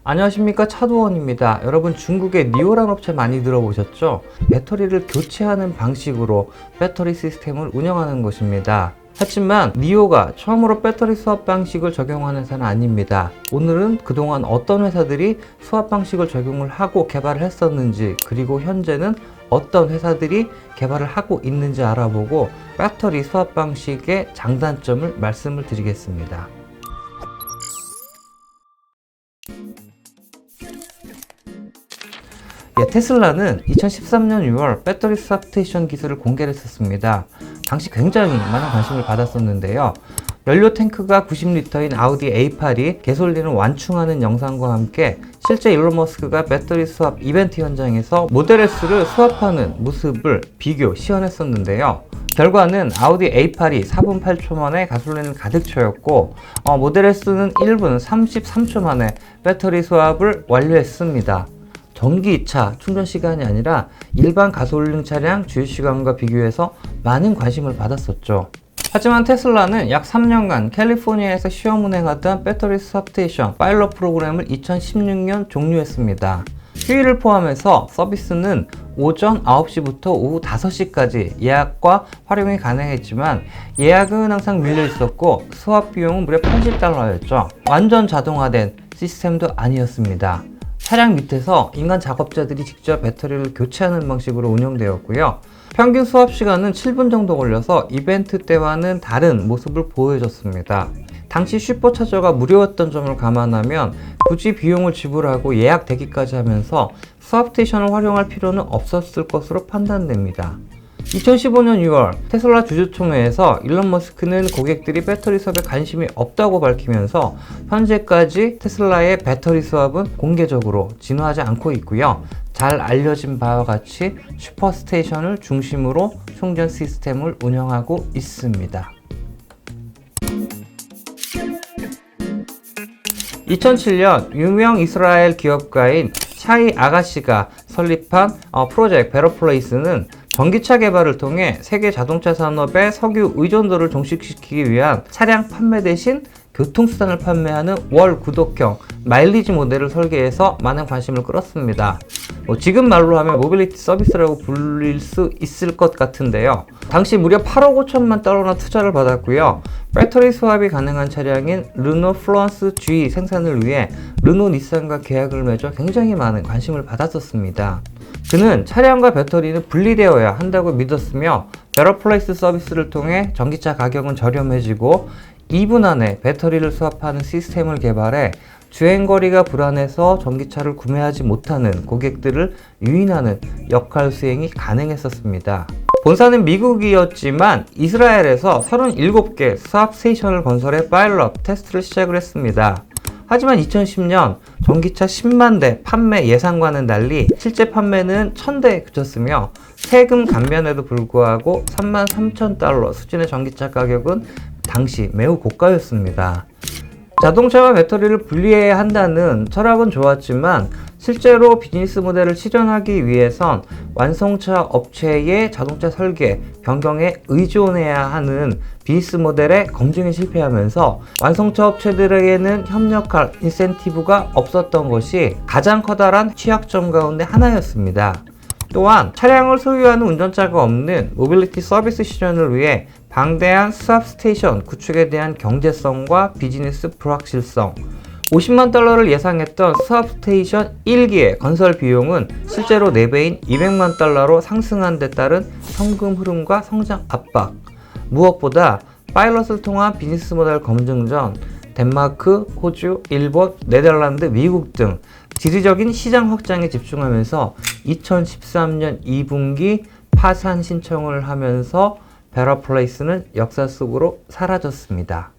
안녕하십니까, 차도원입니다. 여러분, 중국의 니오란 업체 많이 들어보셨죠? 배터리를 교체하는 방식으로 배터리 시스템을 운영하는 것입니다. 하지만 니오가 처음으로 배터리 수압 방식을 적용하는 회사는 아닙니다. 오늘은 그동안 어떤 회사들이 수압 방식을 적용을 하고 개발을 했었는지, 그리고 현재는 어떤 회사들이 개발을 하고 있는지 알아보고 배터리 수압 방식의 장단점을 말씀을 드리겠습니다. 테슬라는 2013년 6월 배터리 수압 스테이션 기술을 공개를 했었습니다. 당시 굉장히 많은 관심을 받았었는데요. 연료 탱크가 90리터인 아우디 A8이 개솔린을 완충하는 영상과 함께 실제 일론 머스크가 배터리 수압 이벤트 현장에서 모델 S를 수압하는 모습을 비교, 시연했었는데요. 결과는 아우디 A8이 4분 8초 만에 가솔린을 가득 채웠고 모델 S는 1분 33초 만에 배터리 수압을 완료했습니다. 전기차 충전 시간이 아니라 일반 가솔린 차량 주유 시간과 비교해서 많은 관심을 받았었죠. 하지만 테슬라는 약 3년간 캘리포니아에서 시험 운행하던 배터리 수압 스테이션 파일럿 프로그램을 2016년 종료했습니다. 휴일을 포함해서 서비스는 오전 9시부터 오후 5시까지 예약과 활용이 가능했지만 예약은 항상 밀려 있었고 수압 비용은 무려 $80였죠. 완전 자동화된 시스템도 아니었습니다. 차량 밑에서 인간 작업자들이 직접 배터리를 교체하는 방식으로 운영되었고요. 평균 수압 시간은 7분 정도 걸려서 이벤트 때와는 다른 모습을 보여줬습니다. 당시 슈퍼차저가 무료였던 점을 감안하면 굳이 비용을 지불하고 예약 대기까지 하면서 수압 스테이션을 활용할 필요는 없었을 것으로 판단됩니다. 2015년 6월 테슬라 주주총회에서 일론 머스크는 고객들이 배터리 수압에 관심이 없다고 밝히면서 현재까지 테슬라의 배터리 수압은 공개적으로 진화하지 않고 있고요. 잘 알려진 바와 같이 슈퍼스테이션을 중심으로 충전 시스템을 운영하고 있습니다. 2007년 유명 이스라엘 기업가인 샤이 아가시가 설립한 프로젝트 베터플레이스는 전기차 개발을 통해 세계 자동차 산업의 석유 의존도를 종식시키기 위한 차량 판매 대신 교통수단을 판매하는 월 구독형 마일리지 모델을 설계해서 많은 관심을 끌었습니다. 지금 말로 하면 모빌리티 서비스라고 불릴 수 있을 것 같은데요. 당시 무려 8억 5천만 달러나 투자를 받았고요. 배터리 수압이 가능한 차량인 르노 플루언스 G 생산을 위해 르노 닛산과 계약을 맺어 굉장히 많은 관심을 받았었습니다. 그는 차량과 배터리는 분리되어야 한다고 믿었으며 베터플레이스 서비스를 통해 전기차 가격은 저렴해지고 2분 안에 배터리를 수압하는 시스템을 개발해 주행거리가 불안해서 전기차를 구매하지 못하는 고객들을 유인하는 역할 수행이 가능했었습니다. 본사는 미국이었지만 이스라엘에서 37개 수압 스테이션을 건설해 파일럿 테스트를 시작을 했습니다. 하지만 2010년 전기차 10만 대 판매 예상과는 달리 실제 판매는 1000대에 그쳤으며 세금 감면에도 불구하고 33,000달러 수준의 전기차 가격은 당시 매우 고가였습니다. 자동차와 배터리를 분리해야 한다는 철학은 좋았지만 실제로 비즈니스 모델을 실현하기 위해선 완성차 업체의 자동차 설계, 변경에 의존해야 하는 비즈니스 모델의 검증에 실패하면서 완성차 업체들에게는 협력할 인센티브가 없었던 것이 가장 커다란 취약점 가운데 하나였습니다. 또한 차량을 소유하는 운전자가 없는 모빌리티 서비스 실현을 위해 방대한 수압 스테이션 구축에 대한 경제성과 비즈니스 불확실성, 50만 달러를 예상했던 수압 스테이션 1기의 건설 비용은 실제로 4배인 200만 달러로 상승한 데 따른 현금 흐름과 성장 압박, 무엇보다 파일럿을 통한 비즈니스 모델 검증 전 덴마크, 호주, 일본, 네덜란드, 미국 등 지리적인 시장 확장에 집중하면서 2013년 2분기 파산 신청을 하면서 베터플레이스는 역사 속으로 사라졌습니다.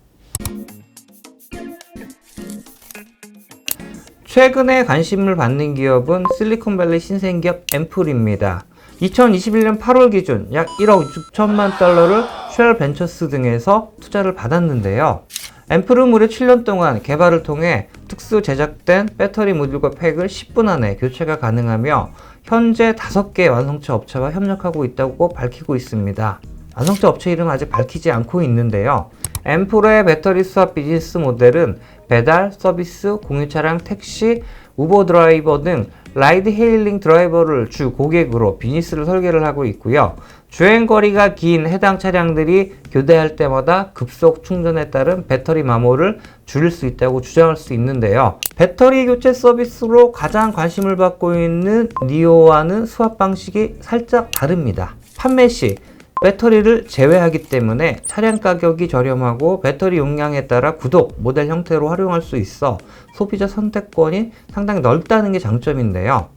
최근에 관심을 받는 기업은 실리콘밸리 신생기업 앰플입니다. 2021년 8월 기준 약 1억 6천만 달러를 쉘 벤처스 등에서 투자를 받았는데요. 앰플은 무려 7년 동안 개발을 통해 특수 제작된 배터리 모듈과 팩을 10분 안에 교체가 가능하며 현재 5개 완성차 업체와 협력하고 있다고 밝히고 있습니다. 완성차 업체 이름은 아직 밝히지 않고 있는데요. 앰플의 배터리 수압 비즈니스 모델은 배달, 서비스, 공유차량, 택시, 우버 드라이버 등 라이드 헤일링 드라이버를 주 고객으로 비즈니스를 설계를 하고 있고요. 주행거리가 긴 해당 차량들이 교대할 때마다 급속 충전에 따른 배터리 마모를 줄일 수 있다고 주장할 수 있는데요. 배터리 교체 서비스로 가장 관심을 받고 있는 니오와는 수압 방식이 살짝 다릅니다. 판매 시 배터리를 제외하기 때문에 차량 가격이 저렴하고 배터리 용량에 따라 구독, 모델 형태로 활용할 수 있어 소비자 선택권이 상당히 넓다는 게 장점인데요.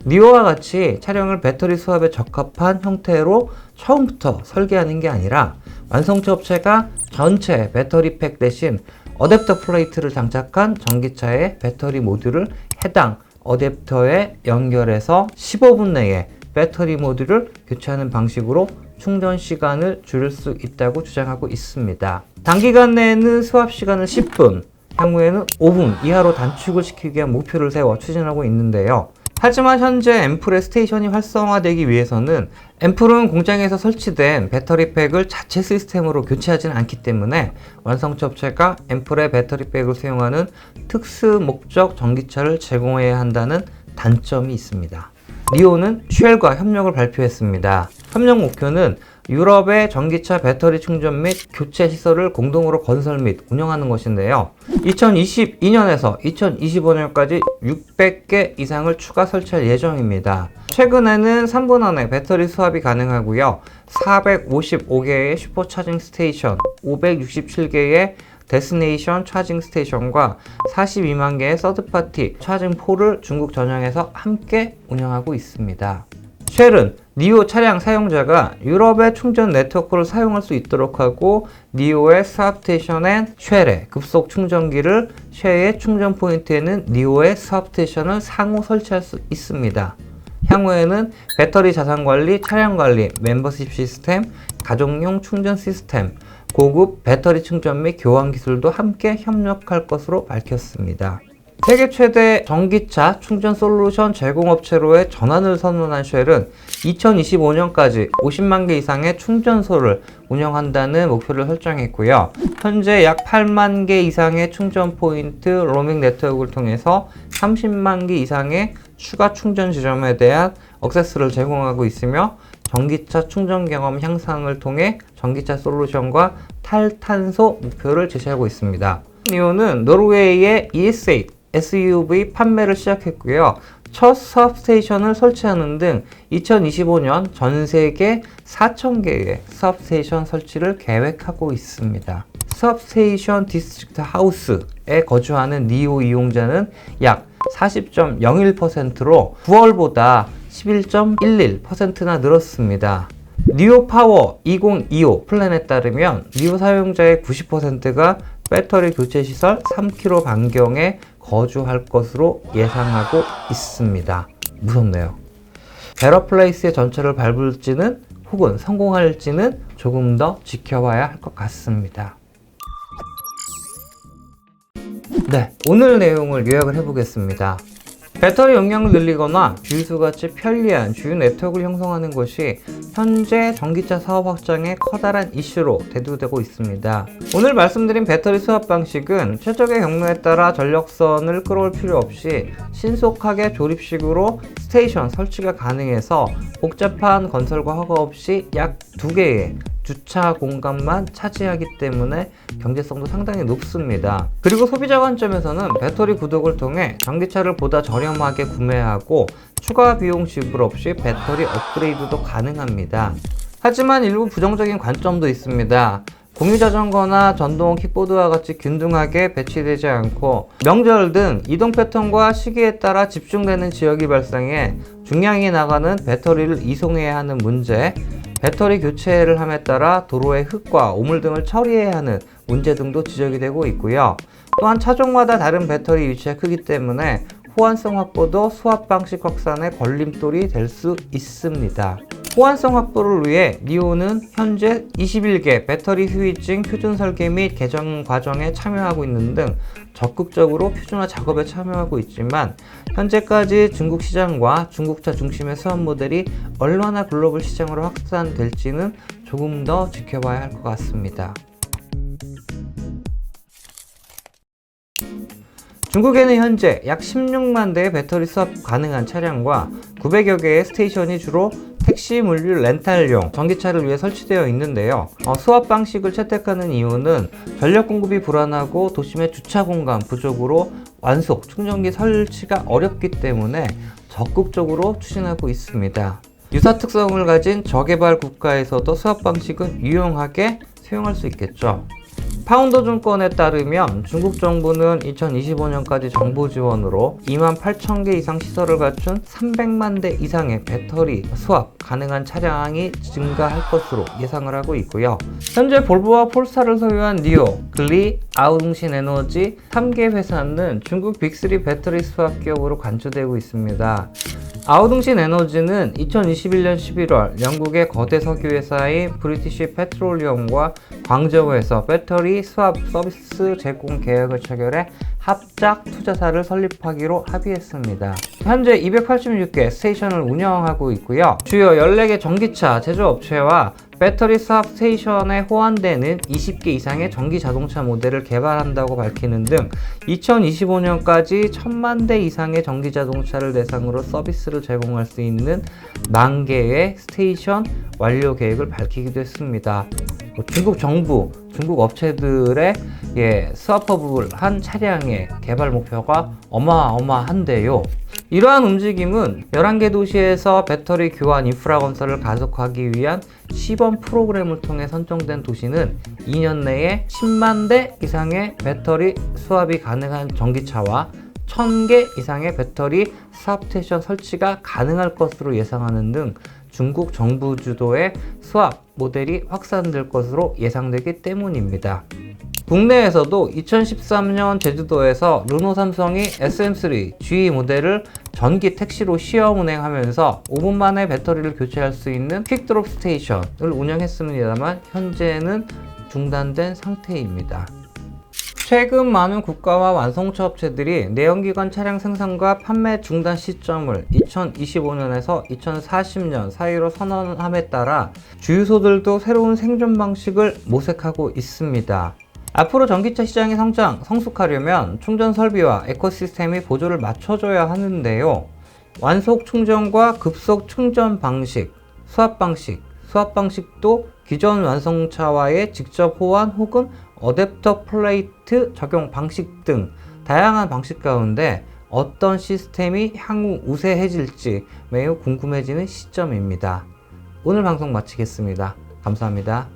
니오와 같이 차량을 배터리 수압에 적합한 형태로 처음부터 설계하는 게 아니라 완성차 업체가 전체 배터리 팩 대신 어댑터 플레이트를 장착한 전기차의 배터리 모듈을 해당 어댑터에 연결해서 15분 내에 배터리 모듈을 교체하는 방식으로 충전 시간을 줄일 수 있다고 주장하고 있습니다. 단기간 내에는 수압 시간을 10분, 향후에는 5분 이하로 단축을 시키기 위한 목표를 세워 추진하고 있는데요. 하지만 현재 앰플의 스테이션이 활성화되기 위해서는 앰플은 공장에서 설치된 배터리 팩을 자체 시스템으로 교체하지는 않기 때문에 완성차 업체가 앰플의 배터리 팩을 사용하는 특수 목적 전기차를 제공해야 한다는 단점이 있습니다. 니오는 쉘과 협력을 발표했습니다. 협력 목표는 유럽의 전기차 배터리 충전 및 교체 시설을 공동으로 건설 및 운영하는 것인데요. 2022년에서 2025년까지 600개 이상을 추가 설치할 예정입니다. 최근에는 3분 안에 배터리 수압이 가능하고요. 455개의 슈퍼차징 스테이션, 567개의 데스티네이션 차징 스테이션과 42만 개의 서드파티 차징 폴을 중국 전역에서 함께 운영하고 있습니다. 쉘은 니오 차량 사용자가 유럽의 충전 네트워크를 사용할 수 있도록 하고 니오의 스왑스테이션엔 쉘의 급속 충전기를, 쉘의 충전 포인트에는 니오의 스왑스테이션을 상호 설치할 수 있습니다. 향후에는 배터리 자산관리, 차량관리, 멤버십 시스템, 가정용 충전 시스템, 고급 배터리 충전 및 교환 기술도 함께 협력할 것으로 밝혔습니다. 세계 최대 전기차 충전 솔루션 제공업체로의 전환을 선언한 쉘은 2025년까지 50만 개 이상의 충전소를 운영한다는 목표를 설정했고요. 현재 약 8만 개 이상의 충전 포인트 로밍 네트워크를 통해서 30만 개 이상의 추가 충전 지점에 대한 액세스를 제공하고 있으며 전기차 충전 경험 향상을 통해 전기차 솔루션과 탈탄소 목표를 제시하고 있습니다. 니오는 노르웨이의 ES8 SUV 판매를 시작했고요. 첫 서브스테이션을 설치하는 등 2025년 전 세계 4,000개의 서브스테이션 설치를 계획하고 있습니다. 서브스테이션 디스트릭트 하우스에 거주하는 니오 이용자는 약 40.01%로 9월보다 11.11%나 늘었습니다. 니오 파워 2025 플랜에 따르면 니오 사용자의 90%가 배터리 교체 시설 3km 반경에 거주할 것으로 예상하고 있습니다. 무섭네요. 베러플레이스의 전철을 밟을지는 혹은 성공할지는 조금 더 지켜봐야 할 것 같습니다. 네, 오늘 내용을 요약을 해보겠습니다. 배터리 용량을 늘리거나 주유소같이 편리한 주유 네트워크를 형성하는 것이 현재 전기차 사업 확장의 커다란 이슈로 대두되고 있습니다. 오늘 말씀드린 배터리 수압 방식은 최적의 경로에 따라 전력선을 끌어올 필요 없이 신속하게 조립식으로 스테이션 설치가 가능해서 복잡한 건설과 허가 없이 약 2개의 주차 공간만 차지하기 때문에 경제성도 상당히 높습니다. 그리고 소비자 관점에서는 배터리 구독을 통해 전기차를 보다 저렴하게 구매하고 추가 비용 지불 없이 배터리 업그레이드도 가능합니다. 하지만 일부 부정적인 관점도 있습니다. 공유자전거나 전동 킥보드와 같이 균등하게 배치되지 않고 명절 등 이동 패턴과 시기에 따라 집중되는 지역이 발생해 중량이 나가는 배터리를 이송해야 하는 문제, 배터리 교체를 함에 따라 도로의 흙과 오물 등을 처리해야 하는 문제 등도 지적이 되고 있고요. 또한 차종마다 다른 배터리 위치가 크기 때문에 호환성 확보도 수압 방식 확산의 걸림돌이 될 수 있습니다. 호환성 확보를 위해 니오는 현재 21개 배터리 스위칭 표준 설계 및 개정 과정에 참여하고 있는 등 적극적으로 표준화 작업에 참여하고 있지만 현재까지 중국 시장과 중국차 중심의 수압 모델이 얼마나 글로벌 시장으로 확산될지는 조금 더 지켜봐야 할 것 같습니다. 중국에는 현재 약 16만 대의 배터리 수압 가능한 차량과 900여 개의 스테이션이 주로 택시, 물류, 렌탈용 전기차를 위해 설치되어 있는데요. 수압 방식을 채택하는 이유는 전력 공급이 불안하고 도심의 주차 공간 부족으로 완속 충전기 설치가 어렵기 때문에 적극적으로 추진하고 있습니다. 유사 특성을 가진 저개발 국가에서도 수압 방식은 유용하게 수용할 수 있겠죠. 파운더 증권에 따르면 중국 정부는 2025년까지 정부 지원으로 28,000개 이상 시설을 갖춘 300만 대 이상의 배터리 수압 가능한 차량이 증가할 것으로 예상을 하고 있고요. 현재 볼보와 폴스타를 소유한 니오, 글리, 아우둥신 에너지 3개 회사는 중국 빅3 배터리 수압 기업으로 간주되고 있습니다. 아우둥신 에너지는 2021년 11월 영국의 거대 석유 회사인 브리티시 페트롤리엄과 광저우에서 배터리 수압 서비스 제공 계약을 체결해 합작 투자사를 설립하기로 합의했습니다. 현재 286개 스테이션을 운영하고 있고요. 주요 14개 전기차 제조업체와 배터리 수압 스테이션에 호환되는 20개 이상의 전기 자동차 모델을 개발한다고 밝히는 등 2025년까지 1000만 대 이상의 전기 자동차를 대상으로 서비스를 제공할 수 있는 10,000개의 스테이션 완료 계획을 밝히기도 했습니다. 중국 정부, 중국 업체들의 수압허브를 한 차량의 개발 목표가 어마어마한데요. 이러한 움직임은 11개 도시에서 배터리 교환 인프라 건설을 가속하기 위한 시범 프로그램을 통해 선정된 도시는 2년 내에 10만 대 이상의 배터리 수압이 가능한 전기차와 1000개 이상의 배터리 수압 스테이션 설치가 가능할 것으로 예상하는 등 중국 정부 주도의 수압 모델이 확산될 것으로 예상되기 때문입니다. 국내에서도 2013년 제주도에서 르노 삼성이 SM3 G 모델을 전기 택시로 시험 운행하면서 5분 만에 배터리를 교체할 수 있는 퀵드롭 스테이션을 운영했습니다만 현재는 중단된 상태입니다. 최근 많은 국가와 완성차 업체들이 내연기관 차량 생산과 판매 중단 시점을 2025년에서 2040년 사이로 선언함에 따라 주유소들도 새로운 생존 방식을 모색하고 있습니다. 앞으로 전기차 시장의 성숙하려면 충전 설비와 에코시스템이 보조를 맞춰줘야 하는데요. 완속 충전과 급속 충전 방식, 수압 방식도 기존 완성차와의 직접 호환 혹은 어댑터 플레이트 적용 방식 등 다양한 방식 가운데 어떤 시스템이 향후 우세해질지 매우 궁금해지는 시점입니다. 오늘 방송 마치겠습니다. 감사합니다.